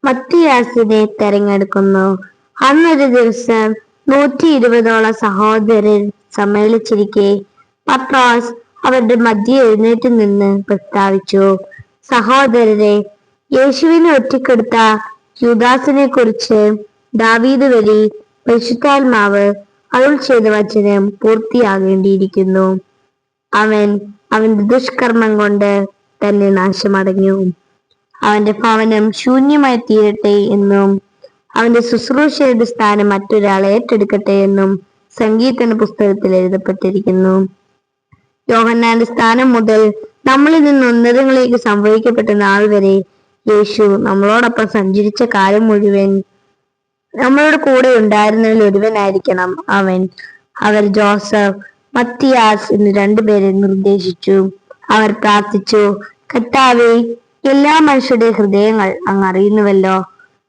മത്തിയാസിനെ തെരഞ്ഞെടുക്കുന്നു. അന്നൊരു ദിവസം 120ഓളം സഹോദരർ സമ്മേളിച്ചിരിക്കെ പത്രോസ് അവരുടെ മധ്യേ എഴുന്നേറ്റ് നിന്ന് പ്രസ്താവിച്ചു, സഹോദരരെ, യേശുവിനെ ഒറ്റിക്കൊടുത്ത യൂദാസിനെ കുറിച്ച് ദാവീദ് വഴി പരിശുദ്ധാത്മാവ് അരുൾ ചെയ്ത വചനം പൂർത്തിയാകേണ്ടിയിരിക്കുന്നു. അവൻ അവന്റെ ദുഷ്കർമ്മം കൊണ്ട് തന്നെ നാശമടഞ്ഞു. അവന്റെ ഭവനം ശൂന്യമായി തീരട്ടെ എന്നും അവന്റെ ശുശ്രൂഷയുടെ സ്ഥാനം മറ്റൊരാൾ ഏറ്റെടുക്കട്ടെ എന്നും സങ്കീർത്തന പുസ്തകത്തിൽ എഴുതപ്പെട്ടിരിക്കുന്നു. യോഹന്നാന്റെ സ്ഥാനം മുതൽ നമ്മളിൽ നിന്ന് ഉന്നതങ്ങളിലേക്ക് സംഭവിക്കപ്പെട്ട നാൾ വരെ യേശു നമ്മളോടൊപ്പം സഞ്ചരിച്ച കാലം മുഴുവൻ നമ്മളോട് കൂടെ ഉണ്ടായിരുന്നതിൽ ഒരുവനായിരിക്കണം അവൻ. അവർ ജോസഫ്, മത്തിയാസ് എന്ന് രണ്ടുപേരെ നിർദ്ദേശിച്ചു. അവർ പ്രാർത്ഥിച്ചു, കർത്താവേ, എല്ലാ മനുഷ്യരുടെ ഹൃദയങ്ങൾ അങ്ങ് അറിയുന്നുവല്ലോ.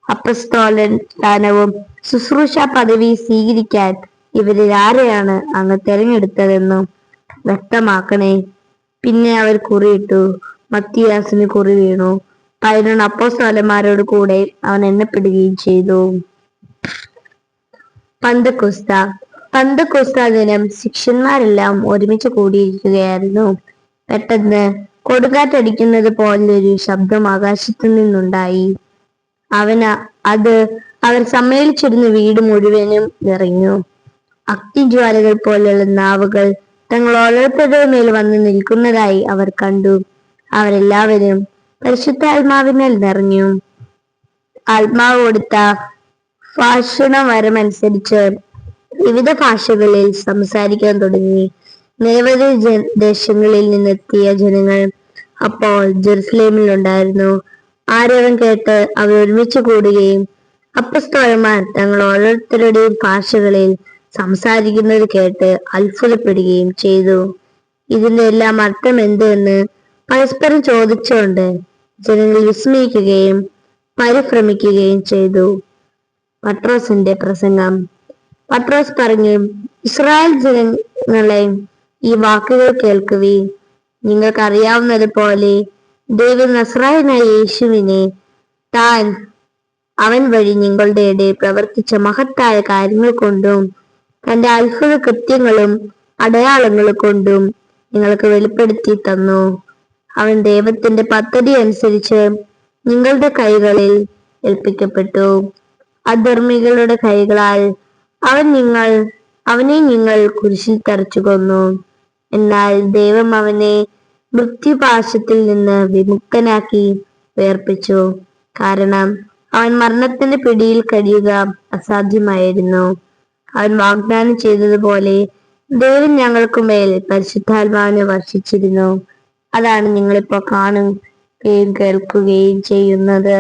അപ്പസ്തോലൻ സ്ഥാനവും ശുശ്രൂഷ പദവി സ്വീകരിക്കാൻ ഇവരിൽ ആരെയാണ് അങ്ങ് തെരഞ്ഞെടുത്തതെന്നും വ്യക്തമാക്കണേ. പിന്നെ അവർ കുറിയിട്ടു. മത്തിയാസിന് കുറി വീണു. 11 അപ്പോസ്തലന്മാരോട് കൂടെ അവൻ എണ്ണപ്പെടുകയും ചെയ്തു. പന്തക്കൊസ്ത ദിനം ശിഷ്യന്മാരെല്ലാം ഒരുമിച്ച് കൂടിയിരിക്കുകയായിരുന്നു. പെട്ടെന്ന് കൊടുങ്കാറ്റടിക്കുന്നത് പോലൊരു ശബ്ദം ആകാശത്തു നിന്നുണ്ടായി. അത് അവർ സമ്മേളിച്ചിരുന്ന വീട് മുഴുവനും നിറഞ്ഞു. അഗ്നിജ്വാലകൾ പോലുള്ള നാവുകൾ തങ്ങൾ ഓരോരുത്തരുടെ മേൽ വന്ന് നിൽക്കുന്നതായി അവർ കണ്ടു. അവരെല്ലാവരും പരിശുദ്ധാത്മാവിനാൽ നിറഞ്ഞു. ആത്മാവ് കൊടുത്ത ഭാഷണവരമനുസരിച്ച് വിവിധ ഭാഷകളിൽ സംസാരിക്കാൻ തുടങ്ങി. നിരവധി ദേശങ്ങളിൽ നിന്നെത്തിയ ജനങ്ങൾ അപ്പോൾ ജെറുസലേമിൽ ഉണ്ടായിരുന്നു. ആരവം കേട്ട് അവർ ഒരുമിച്ച് കൂടുകയും അപ്പസ്തോലന്മാർ തങ്ങൾ ഓരോരുത്തരുടെയും ഭാഷകളിൽ സംസാരിക്കുന്നത് കേട്ട് അത്ഭുതപ്പെടുകയും ചെയ്തു. ഇതിന്റെ എല്ലാം അർത്ഥം എന്ത് എന്ന് പരസ്പരം ചോദിച്ചുകൊണ്ട് ജനങ്ങൾ വിസ്മയിക്കുകയും പരിഭ്രമിക്കുകയും ചെയ്തു. പത്രോസിന്റെ പ്രസംഗം. പത്രോസ് പറഞ്ഞു, ഇസ്രായേൽ ജനങ്ങളെ, ഈ വാക്കുകൾ കേൾക്കുവിൻ. നിങ്ങൾക്കറിയാവുന്നതുപോലെ ദൈവം നസ്രായനായ യേശുവിനെ അവൻ വഴി നിങ്ങളുടെ ഇടയിൽ പ്രവർത്തിച്ച മഹത്തായ കാര്യങ്ങൾ കൊണ്ടും തന്റെ അത്ഭുത കൃത്യങ്ങളും അടയാളങ്ങളും കൊണ്ടും നിങ്ങൾക്ക് വെളിപ്പെടുത്തി തന്നു. അവൻ ദൈവത്തിന്റെ പദ്ധതി അനുസരിച്ച് നിങ്ങളുടെ കൈകളിൽ ഏൽപ്പിക്കപ്പെട്ടു. അധർമ്മികളുടെ കൈകളാൽ അവനെ നിങ്ങൾ കുരിശിൽ തറച്ചു കൊന്നു. എന്നാൽ ദൈവം അവനെ മൃത്യുപാശത്തിൽ നിന്ന് വിമുക്തനാക്കി ഉയർപ്പിച്ചു. കാരണം അവൻ മരണത്തിന്റെ പിടിയിൽ കഴിയുക അസാധ്യമായിരുന്നു. അവൻ വാഗ്ദാനം ചെയ്തതുപോലെ ദൈവം ഞങ്ങൾക്കുമേൽ പരിശുദ്ധാത്മാവിനെ വർഷിച്ചിരുന്നു. അതാണ് നിങ്ങളിപ്പോൾ കാണുകയും കേൾക്കുകയും ചെയ്യുന്നത്.